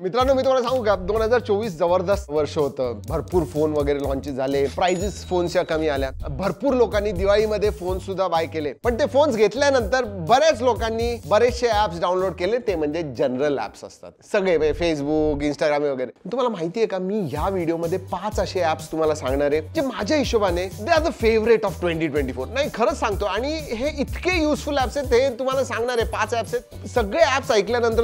मित्रांनो मी तुम्हाला सांगू का 2024 जबरदस्त वर्ष होतं. भरपूर फोन वगैरे लॉन्च झाले, प्राइजेस फोनच्या कमी आल्या, भरपूर लोकांनी दिवाळीमध्ये फोन सुद्धा बाय केले. पण ते फोन्स घेतल्यानंतर बऱ्याच लोकांनी बरेचसे ऍप्स डाउनलोड केले, ते म्हणजे जनरल ऍप्स असतात सगळे, फेसबुक, इंस्टाग्राम वगैरे. तुम्हाला माहिती आहे का, मी या व्हिडिओमध्ये 5 असे ऍप्स तुम्हाला सांगणार आहे जे माझ्या हिशोबाने they are the favourite of 2024. नाही खरंच सांगतो, आणि हे इतके युजफुल ऍप्स आहेत, हे तुम्हाला सांगणार आहे 5 ऍप्स आहेत. सगळे ऍप्स ऐकल्यानंतर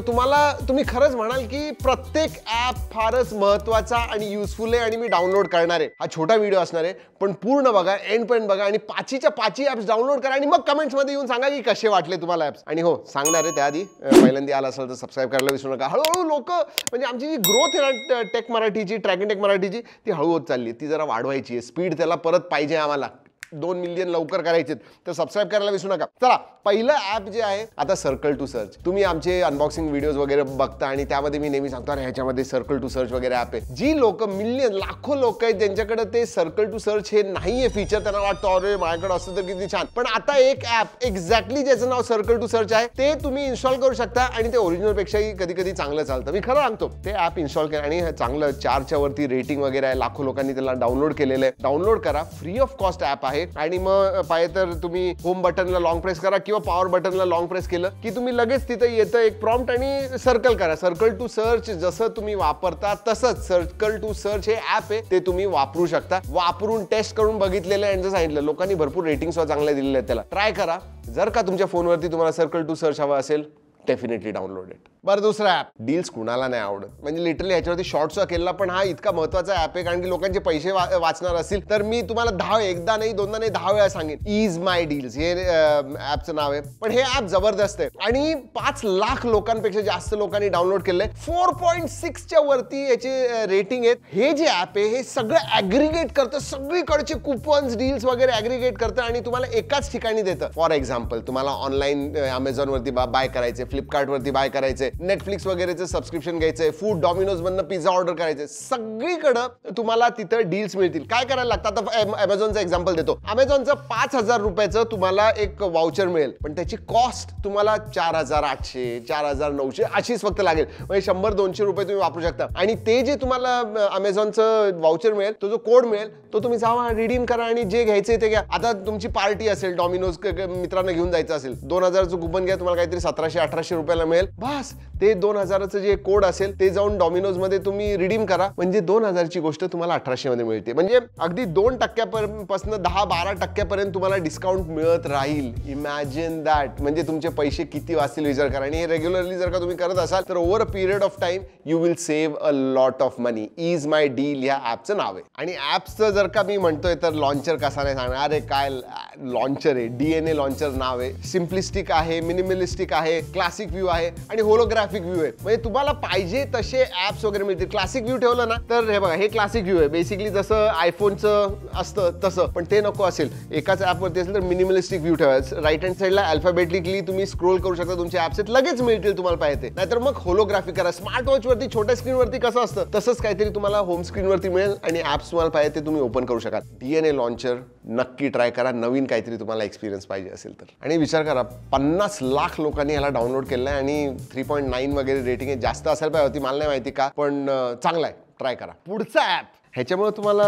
तुम्ही खरंच म्हणाल की प्रत्येक ऍप फारच महत्वाचा आणि युजफुल आहे आणि मी डाउनलोड करणार आहे. हा छोटा व्हिडिओ असणार आहे, पण पूर्ण बघा, एंड पर्यंत बघा आणि 5च्या 5 ऍप्स डाउनलोड करा आणि मग कमेंट्स मध्ये येऊन सांगा की कसे वाटले तुम्हाला ऍप्स. आणि हो सांगणार आहे त्याआधी पहिल्यांदा आला असेल तर सबस्क्राईब करायला विसरू नका. हळूहळू लोक म्हणजे आमची जी ग्रोथ आहे ना टेक मराठीची, ट्रॅकिंग टेक मराठीची, ती हळू होत चालली, ती जरा वाढवायची आहे. स्पीड त्याला परत पाहिजे आम्हाला. 2 मिलियन लवकर करायचे, तर सबस्क्राईब करायला विसरू नका. चला पहिलं ऍप जे आहे आता सर्कल टू सर्च. तुम्ही आमचे अनबॉक्सिंग व्हिडिओज वगैरे बघता आणि त्यामध्ये मी नेहमी सांगतो अरे ह्याच्यामध्ये सर्कल टू सर्च वगैरे ऍप आहे. जी लोक मिलियन लाखो लोक आहेत ज्यांच्याकडे ते सर्कल टू सर्च हे नाहीये फीचर, त्यांना वाटतं अरे माझ्याकडे असतं तर किती छान. पण आता एक ऍप एक्झॅक्टली ज्याचं नाव सर्कल टू सर्च आहे ते तुम्ही इन्स्टॉल करू शकता आणि ते ओरिजिनल पेक्षाही कधी कधी चांगलं चालतं. मी खरं सांगतो ते ऍप इन्स्टॉल केलं आणि चांगलं 4च्या वरती रेटिंग वगैरे आहे, लाखो लोकांनी त्याला डाउनलोड केलेलं आहे. डाउनलोड करा, फ्री ऑफ कॉस्ट ऍप आहे. आणि मग पाहिजे तर तुम्ही होम बटनला लॉंग प्रेस करा किंवा पॉवर बटनला लॉंग प्रेस केलं की तुम्ही लगेच तिथे येतं एक प्रॉम्प्ट आणि सर्कल करा. सर्कल टू सर्च जसं तुम्ही वापरता तसंच सर्कल टू सर्च हे ऍप आहे, ते तुम्ही वापरू शकता. वापरून टेस्ट करून बघितलेलं आहे आणि सांगितलं लोकांनी भरपूर रेटिंग्स चांगले दिलेले आहेत. त्याला ट्राय करा. जर का तुमच्या फोनवरती तुम्हाला सर्कल टू सर्च हवा असेल डेफिनेटली डाउनलोड इट. बरं दुसरा ऍप, डील्स कुणाला नाही आवडत, म्हणजे लिटरली ह्याच्यावरती शॉर्ट्स केला, पण हा इतका महत्वाचा ऍप आहे कारण की लोकांचे पैसे वाचणार असतील तर मी तुम्हाला एकदा नाही दोनदा नाही 10 वेळा सांगेन. इज माय डील्स हे ऍपचं नाव आहे. पण हे ऍप जबरदस्त आहे आणि 5 लाख लोकांपेक्षा जास्त लोकांनी डाउनलोड केलंय. 4.6च्या वरती याचे रेटिंग आहेत. हे जे ऍप आहे हे सगळं ऍग्रिगेट करतं, सगळीकडचे कुपन्स डील्स वगैरे ऍग्रिगेट करतं आणि तुम्हाला एकाच ठिकाणी देतं. फॉर एक्झाम्पल तुम्हाला ऑनलाईन अमेझॉन वरती बाय करायचे, फ्लिपकार्ट वरती बाय करायचे, नेटफ्लिक्स वगैरेचं सबस्क्रिप्शन घ्यायचंय, फूड डॉमिनोज मधनं पिझ्झा ऑर्डर करायचे, सगळीकडे तुम्हाला तिथं डील्स मिळतील. काय करायला लागतं, आता अमेझॉनचं एक्झाम्पल देतो. अमेझॉनचं 5,000 रुपयाचं तुम्हाला एक वाउचर मिळेल, पण त्याची कॉस्ट तुम्हाला 4,800 4,900 अशीच फक्त लागेल. म्हणजे 100-200 रुपये तुम्ही वापरू शकता. आणि ते जे तुम्हाला अमेझॉनचं वाउचर मिळेल, तो जो कोड मिळेल तो तुम्ही जावा रिडीम करा आणि जे घ्यायचंय ते घ्या. आता तुमची पार्टी असेल, डॉमिनोज मित्रांना घेऊन जायचं असेल, 2,000चं कुपन घ्या, तुम्हाला काहीतरी 1700-1800 रुपयाला मिळेल. बस ते 2,000चं जे कोड असेल ते जाऊन डॉमिनोज मध्ये तुम्ही रिडीम करा, म्हणजे 2,000ची गोष्ट तुम्हाला 1800 मध्ये मिळते. म्हणजे अगदी 2% 12% पर्यंत तुम्हाला डिस्काउंट मिळत राहील. Imagine that. म्हणजे तुमचे पैसे किती वाचतील विचार करा. आणि हे रेग्युलरली जर का तुम्ही करत असाल तर over a period of time you will save a lot of money. Is my deal या ऍपचं नाव आहे. आणि ऍप्सचं जर का मी म्हणतोय तर लॉन्चर कसा नाही सांगणार. अरे काय लॉन्चर आहे, DNA लॉन्चर नाव आहे. सिम्प्लिस्टिक आहे, मिनिमलिस्टिक आहे, क्लासिक व्ह्यू आहे आणि होलोग्राफिक व्ह्यू आहे. म्हणजे तुम्हाला पाहिजे तसे ऍप्स वगैरे मिळतील. क्लासिक व्ह्यू ठेवलं ना तर हे बघा, हे क्लासिक व्ह्यू आहे, बेसिकली जसं आयफोनचं असतं तसं, पण ते नको असेल. एकाच ऍपवरती असेल तर मिनिमलिस्टिक व्ह्यू ठेवायचं. राईट हँड साईडला अल्फाबेटिकली तुम्ही स्क्रोल करू शकता, तुमचे ऍप्स लगेच मिळतील तुम्हाला पाहिजे. नाहीतर मग होलोग्राफिक करा. स्मार्ट वॉच वरती छोट्या स्क्रीनवरती कसं असतं तसंच काहीतरी तुम्हाला होम स्क्रीनवरती मिळेल आणि ऍप्स तुम्हाला पाहिजे ते तुम्ही ओपन करू शकाल. DNA लॉन्चर नक्की ट्राय करा, नवीन काहीतरी तुम्हाला एक्सपिरियन्स पाहिजे असेल तर. आणि विचार करा 50 लाख लोकांनी याला डाउनलोड केलं आहे आणि 3.9 वगैरे रेटिंग आहे. जास्त असायला पाहिजे होती, मला नाही माहिती का, पण चांगला आहे. ट्राय करा. पुढचा ऍप, ह्याच्यामुळे तुम्हाला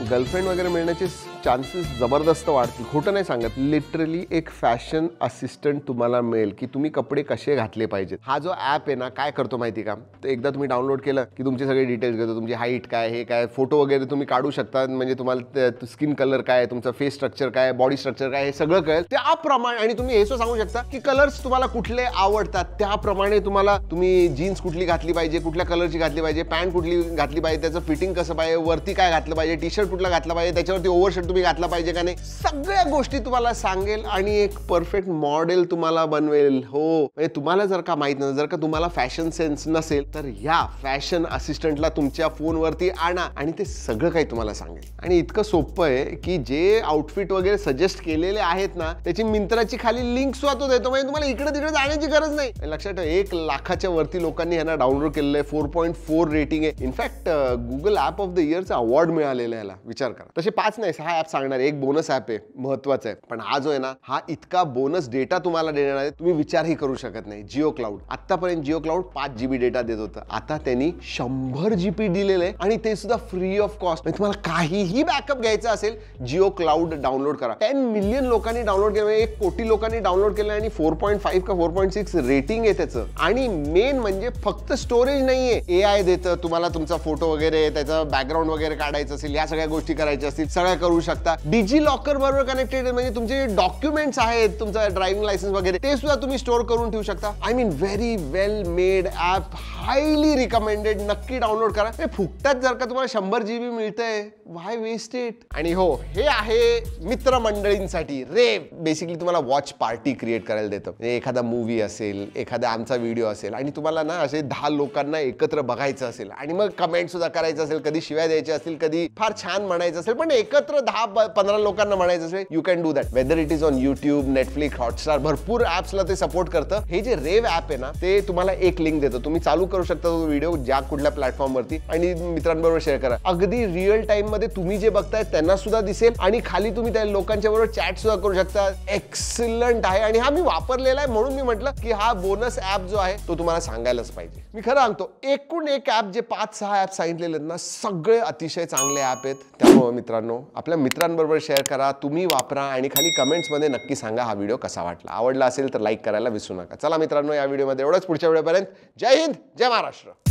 गर्लफ्रेंड वगैरे मिळण्याचे चान्सेस जबरदस्त वाढतील. खोटं नाही सांगत. लिटरली एक फॅशन असिस्टंट तुम्हाला मिळेल की तुम्ही कपडे कसे घातले पाहिजेत. हा जो ऍप आहे ना काय करतो माहिती का, तर एकदा तुम्ही डाउनलोड केलं की तुमचे सगळे डिटेल्स घेतो. तुमची हाईट काय, हे काय, फोटो वगैरे तुम्ही काढू शकता. म्हणजे तुम्हाला स्किन कलर काय, तुमचा फेस स्ट्रक्चर काय, बॉडी स्ट्रक्चर काय, हे सगळं कळेल त्याप्रमाणे. आणि तुम्ही हे सांगू शकता की कलर्स तुम्हाला कुठले आवडतात, त्याप्रमाणे तुम्ही जीन्स कुठली घातली पाहिजे, कुठल्या कलरची घातली पाहिजे, पॅन्ट कुठली घातली पाहिजे, त्याचं फिटिंग कसं पाहिजे, वरती काय घातलं पाहिजे, टी शर्ट कुठला घातला पाहिजे, त्याच्यावरती ओव्हरशर्ट तुम्ही घातला पाहिजे का नाही, सगळ्या गोष्टी तुम्हाला सांगेल आणि एक परफेक्ट मॉडेल तुम्हाला बनवेल. हो, म्हणजे तुम्हाला जर का माहित नसेल, जर का तुम्हाला फॅशन सेन्स नसेल तर या फॅशन असिस्टंटला तुमच्या फोनवरती आणा आणि ते सगळं काही तुम्हाला सांगेल. आणि इतकं सोपं आहे की जे आउटफिट वगैरे सजेस्ट केलेले आहेत ना त्याची मिंत्राची खाली लिंक सुद्धा तो देतो. म्हणजे तुम्हाला इकडे तिकडे जाण्याची गरज नाही. लक्षात ठेवा 1 लाखाच्या वरती लोकांनी यांना डाउनलोड केलेलं आहे. 4.4 रेटिंग आहे. In fact Google app of the इयरचा अवॉर्ड मिळालेला याला. विचार करा. तसे 5 नाही 6 ऍप सांगणार आहे, एक बोनस ऍप आहे, महत्वाचं आहे. पण हा जो आहे ना, हा इतका बोनस डेटा तुम्हाला देणार आहे, तुम्ही विचारही करू शकत नाही. जिओ क्लाउड, आतापर्यंत जिओ क्लाउड 5 GB डेटा देत होतं, आता त्यांनी 100 GB दिलेलं आहे आणि ते सुद्धा फ्री ऑफ कॉस्ट. तुम्हाला काहीही बॅकअप घ्यायचा असेल, जिओ क्लाउड डाउनलोड करा. 10 मिलियन लोकांनी डाउनलोड केलं, 1 कोटी लोकांनी डाउनलोड केलं आणि 4.5 का 4.6 रेटिंग आहे त्याचं. आणि मेन म्हणजे फक्त स्टोरेज नाहीये, AI देतं तुम्हाला, तुमचा फोटो वगैरे, त्याचं बॅकग्राऊंड वगैरे काढायचं असेल, या सगळ्या गोष्टी करायच्या असतील, सगळ्या करू शकता. डिजी लॉकर बरोबर कनेक्टेड, म्हणजे तुमचे डॉक्युमेंट्स आहेत, तुमचं ड्रायव्हिंग लायसन्स वगैरे, ते सुद्धा तुम्ही स्टोअर करून ठेवू शकता. I mean very well made app, highly recommended. नक्की डाउनलोड करा. फुकटात जर का तुम्हाला 100 GB मिळतंय, व्हाय वेस्ट इट. आणि हो, हे आहे मित्रमंडळींसाठी रेव. बेसिकली तुम्हाला वॉच पार्टी क्रिएट करायला देतं. एखादा मूवी असेल, एखादा आमचा व्हिडिओ असेल आणि तुम्हाला ना असे 10 लोकांना एकत्र बघायचं असेल आणि मग कमेंट सुद्धा करायचं असेल, कधी शिवाय द्यायचे असतील, कधी फार छान म्हणायचं असेल, पण एकत्र 10-15 लोकांना म्हणायचं असेल, you can do that. Whether it is on YouTube, Netflix, Hotstar, भरपूर ऍप्सला ते सपोर्ट करतं. हे जे रेव ऍप आहे ना, ते तुम्हाला एक लिंक देतो, तुम्ही चालू करू शकता तो व्हिडिओ ज्या कुठल्या प्लॅटफॉर्मवरती आणि मित्रांबरोबर शेअर करा. अगदी रिअल टाइम मध्ये तुम्ही जे बघताय त्यांना सुद्धा दिसेल आणि खाली तुम्ही त्या लोकांच्या बरोबर चॅट सुद्धा करू शकता. एक्सलंट आहे आणि हा मी वापरलेला आहे, म्हणून मी म्हटलं की हा बोनस ऍप जो आहे तो तुम्हाला सांगायलाच पाहिजे. मी खरं सांगतो, एकूण एक ऍप जे 5-6 ऍप सांगितलेले ना, सगळे अतिशय चांगले ऍप आहेत. त्यामुळे मित्रांनो, आपल्या मित्रांबरोबर शेअर करा, तुम्ही वापरा आणि खाली कमेंट्स मध्ये नक्की सांगा हा व्हिडिओ कसा वाटला. आवडला असेल तर लाईक करायला विसरू नका. चला मित्रांनो, या व्हिडिओमध्ये एवढंच. पुढच्या व्हिडिओपर्यंत जय हिंद, जय महाराष्ट्र.